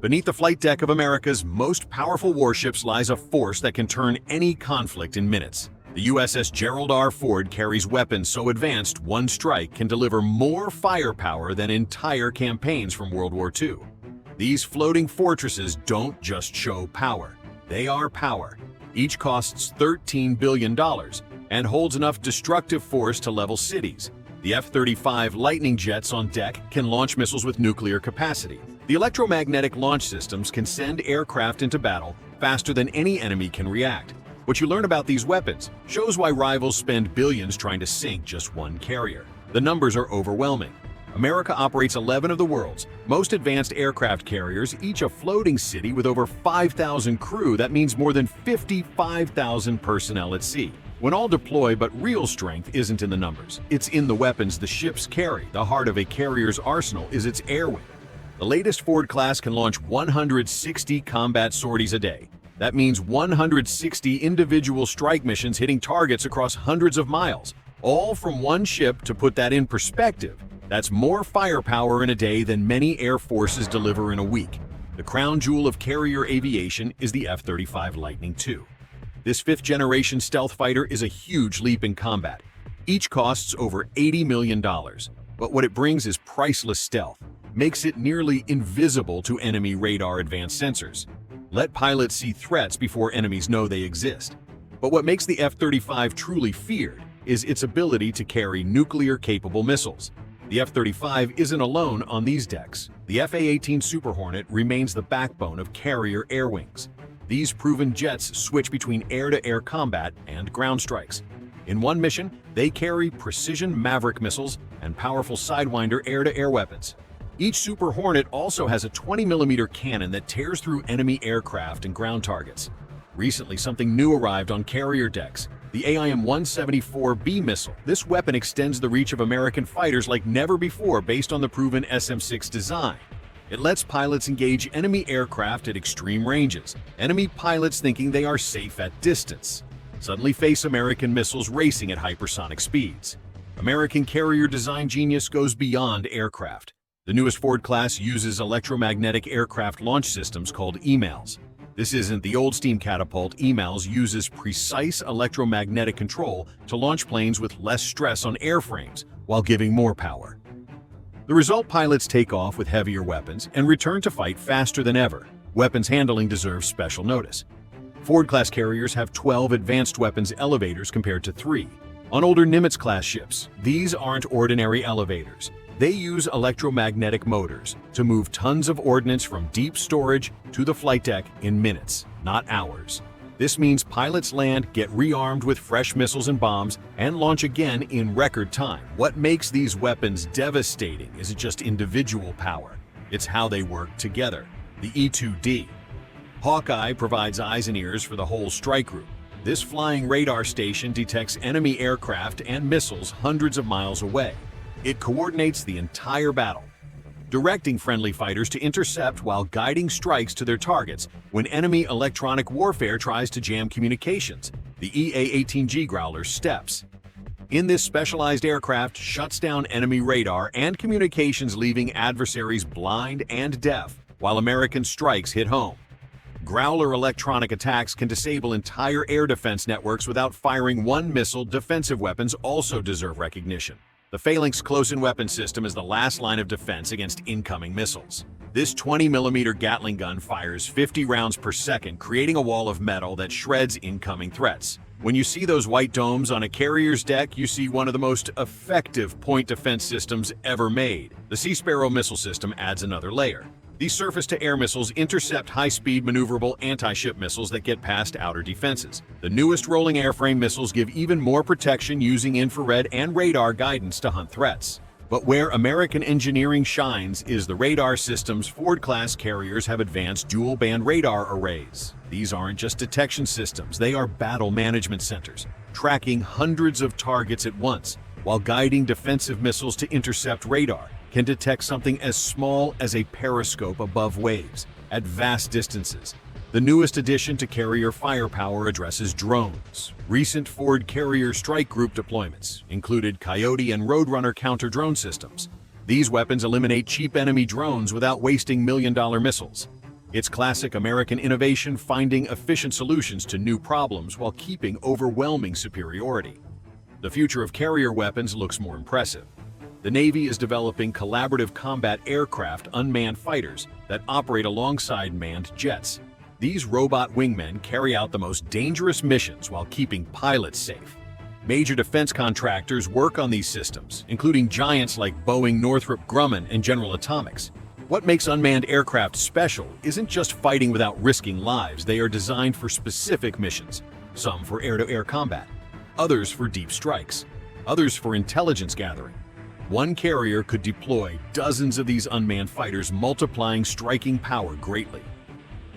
Beneath the flight deck of America's most powerful warships lies a force that can turn any conflict in minutes. The USS Gerald R. Ford carries weapons so advanced one strike can deliver more firepower than entire campaigns from World War II. These floating fortresses don't just show power, they are power. Each costs $13 billion and holds enough destructive force to level cities. The F-35 Lightning jets on deck can launch missiles with nuclear capacity. The electromagnetic launch systems can send aircraft into battle faster than any enemy can react. What you learn about these weapons shows why rivals spend billions trying to sink just one carrier. The numbers are overwhelming. America operates 11 of the world's most advanced aircraft carriers, each a floating city with over 5,000 crew. That means more than 55,000 personnel at sea. When all deploy, but real strength isn't in the numbers. It's in the weapons the ships carry. The heart of a carrier's arsenal is its air wing. The latest Ford class can launch 160 combat sorties a day. That means 160 individual strike missions hitting targets across hundreds of miles, all from one ship. To put that in perspective, that's more firepower in a day than many air forces deliver in a week. The crown jewel of carrier aviation is the F-35 Lightning II. This fifth-generation stealth fighter is a huge leap in combat. Each costs over $80 million, but what it brings is priceless stealth, makes it nearly invisible to enemy radar advanced sensors. Let pilots see threats before enemies know they exist. But what makes the F-35 truly feared is its ability to carry nuclear-capable missiles. The F-35 isn't alone on these decks. The F/A-18 Super Hornet remains the backbone of carrier air wings. These proven jets switch between air-to-air combat and ground strikes. In one mission, they carry precision Maverick missiles and powerful Sidewinder air-to-air weapons. Each Super Hornet also has a 20mm cannon that tears through enemy aircraft and ground targets. Recently, something new arrived on carrier decks: the AIM-174B missile. This weapon extends the reach of American fighters like never before based on the proven SM-6 design. It lets pilots engage enemy aircraft at extreme ranges. Enemy pilots, thinking they are safe at distance, suddenly face American missiles racing at hypersonic speeds. American carrier design genius goes beyond aircraft. The newest Ford class uses electromagnetic aircraft launch systems called EMALS. This isn't the old steam catapult. EMALS uses precise electromagnetic control to launch planes with less stress on airframes while giving more power. The result: pilots take off with heavier weapons and return to fight faster than ever. Weapons handling deserves special notice. Ford-class carriers have 12 advanced weapons elevators compared to 3 on older Nimitz-class ships. These aren't ordinary elevators. They use electromagnetic motors to move tons of ordnance from deep storage to the flight deck in minutes, not hours. This means pilots land, get rearmed with fresh missiles and bombs, and launch again in record time. What makes these weapons devastating isn't just individual power, it's how they work together. The E-2D Hawkeye provides eyes and ears for the whole strike group. This flying radar station detects enemy aircraft and missiles hundreds of miles away. It coordinates the entire battle, directing friendly fighters to intercept while guiding strikes to their targets when enemy electronic warfare tries to jam communications. The EA-18G Growler steps in. This specialized aircraft shuts down enemy radar and communications, leaving adversaries blind and deaf while American strikes hit home. Growler electronic attacks can disable entire air defense networks without firing one missile. Defensive weapons also deserve recognition. The Phalanx close-in weapon system is the last line of defense against incoming missiles. This 20mm Gatling gun fires 50 rounds per second, creating a wall of metal that shreds incoming threats. When you see those white domes on a carrier's deck, you see one of the most effective point defense systems ever made. The Sea Sparrow missile system adds another layer. These surface-to-air missiles intercept high-speed, maneuverable anti-ship missiles that get past outer defenses. The newest rolling airframe missiles give even more protection, using infrared and radar guidance to hunt threats. But where American engineering shines is the radar systems. Ford-class carriers have advanced dual-band radar arrays. These aren't just detection systems, they are battle management centers, tracking hundreds of targets at once, while guiding defensive missiles to intercept. Radar can detect something as small as a periscope above waves at vast distances. The newest addition to carrier firepower addresses drones. Recent Ford Carrier Strike Group deployments included Coyote and Roadrunner counter-drone systems. These weapons eliminate cheap enemy drones without wasting million-dollar missiles. It's classic American innovation, finding efficient solutions to new problems while keeping overwhelming superiority. The future of carrier weapons looks more impressive. The Navy is developing collaborative combat aircraft unmanned fighters that operate alongside manned jets. These robot wingmen carry out the most dangerous missions while keeping pilots safe. Major defense contractors work on these systems, including giants like Boeing, Northrop Grumman, and General Atomics. What makes unmanned aircraft special isn't just fighting without risking lives. They are designed for specific missions, some for air-to-air combat, others for deep strikes, others for intelligence gathering. One carrier could deploy dozens of these unmanned fighters, multiplying striking power greatly.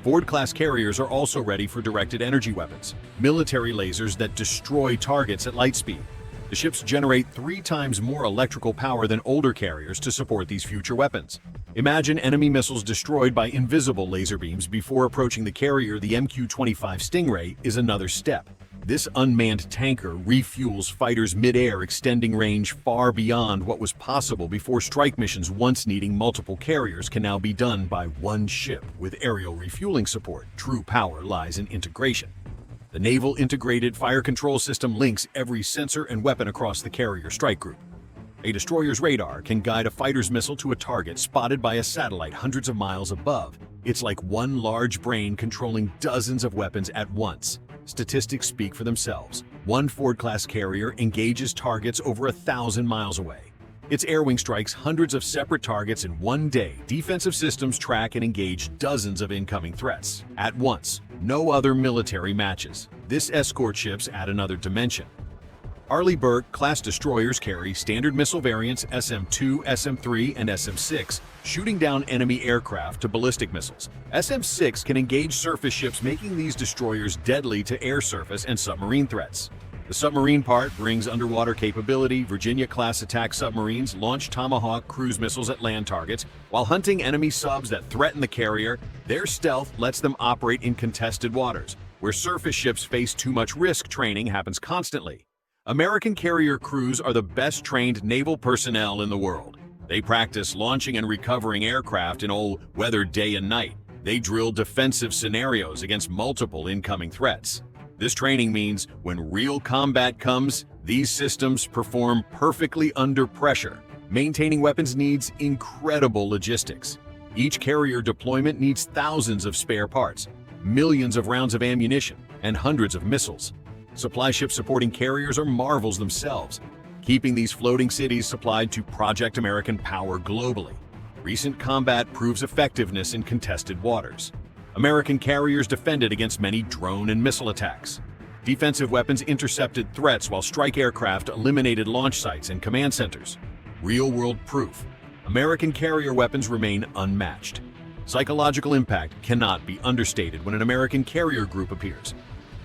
Ford-class carriers are also ready for directed energy weapons, military lasers that destroy targets at light speed. The ships generate 3 times more electrical power than older carriers to support these future weapons. Imagine enemy missiles destroyed by invisible laser beams before approaching the carrier. The MQ-25 Stingray is another step. This unmanned tanker refuels fighters mid-air, extending range far beyond what was possible before. Strike missions once needing multiple carriers can now be done by one ship with aerial refueling support. True power lies in integration. The Naval Integrated Fire Control System links every sensor and weapon across the carrier strike group. A destroyer's radar can guide a fighter's missile to a target spotted by a satellite hundreds of miles above. It's like one large brain controlling dozens of weapons at once. Statistics speak for themselves. One Ford-class carrier engages targets over 1,000 miles away. Its air wing strikes hundreds of separate targets in one day. Defensive systems track and engage dozens of incoming threats at once. No other military matches. This escort ships add another dimension. Arleigh Burke-class destroyers carry standard missile variants SM-2, SM-3, and SM-6, shooting down enemy aircraft to ballistic missiles. SM-6 can engage surface ships, making these destroyers deadly to air, surface, and submarine threats. The submarine part brings underwater capability. Virginia-class attack submarines launch Tomahawk cruise missiles at land targets while hunting enemy subs that threaten the carrier. Their stealth lets them operate in contested waters, where surface ships face too much risk. Training happens constantly. American carrier crews are the best-trained naval personnel in the world. They practice launching and recovering aircraft in all weather, day and night. They drill defensive scenarios against multiple incoming threats. This training means when real combat comes, these systems perform perfectly under pressure. Maintaining weapons needs incredible logistics. Each carrier deployment needs thousands of spare parts, millions of rounds of ammunition, and hundreds of missiles. Supply ships supporting carriers are marvels themselves, keeping these floating cities supplied to Project American power globally. Recent combat proves effectiveness in contested waters. American carriers defended against many drone and missile attacks. Defensive weapons intercepted threats, while strike aircraft eliminated launch sites and command centers. Real-world proof: American carrier weapons remain unmatched. Psychological impact cannot be understated when an American carrier group appears.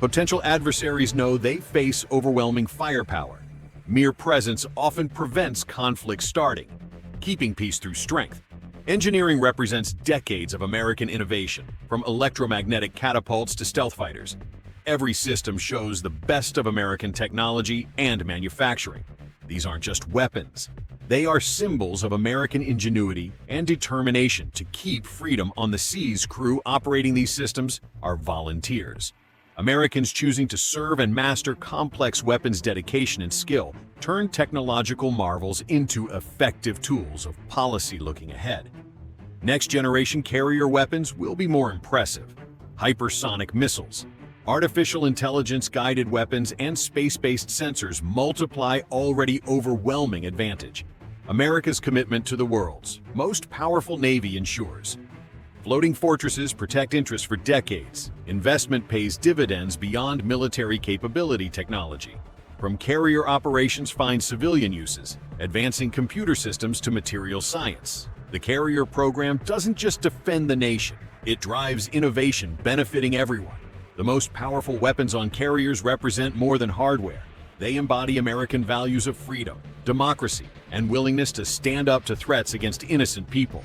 Potential adversaries know they face overwhelming firepower. Mere presence often prevents conflict starting, keeping peace through strength. Engineering represents decades of American innovation, from electromagnetic catapults to stealth fighters. Every system shows the best of American technology and manufacturing. These aren't just weapons. They are symbols of American ingenuity and determination to keep freedom on the seas. Crew operating these systems are volunteers. Americans choosing to serve and master complex weapons. Dedication and skill turn technological marvels into effective tools of policy. Looking ahead, next-generation carrier weapons will be more impressive. Hypersonic missiles, artificial intelligence-guided weapons, and space-based sensors multiply already overwhelming advantage. America's commitment to the world's most powerful Navy ensures floating fortresses protect interests for decades. Investment pays dividends beyond military capability. Technology from carrier operations finds civilian uses, advancing computer systems to material science. The carrier program doesn't just defend the nation, it drives innovation benefiting everyone. The most powerful weapons on carriers represent more than hardware. They embody American values of freedom, democracy, and willingness to stand up to threats against innocent people.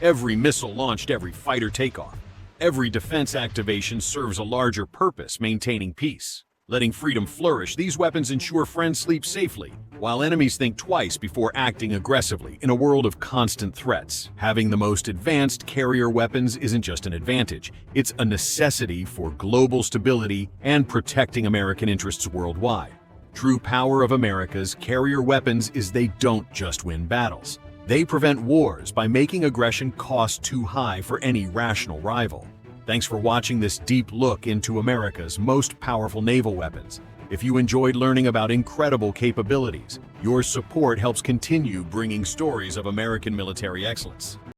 Every missile launched, every fighter takeoff, every defense activation serves a larger purpose: maintaining peace. Letting freedom flourish, these weapons ensure friends sleep safely, while enemies think twice before acting aggressively. In a world of constant threats, having the most advanced carrier weapons isn't just an advantage, it's a necessity for global stability and protecting American interests worldwide. True power of America's carrier weapons is they don't just win battles. They prevent wars by making aggression cost too high for any rational rival. Thanks for watching this deep look into America's most powerful naval weapons. If you enjoyed learning about incredible capabilities, your support helps continue bringing stories of American military excellence.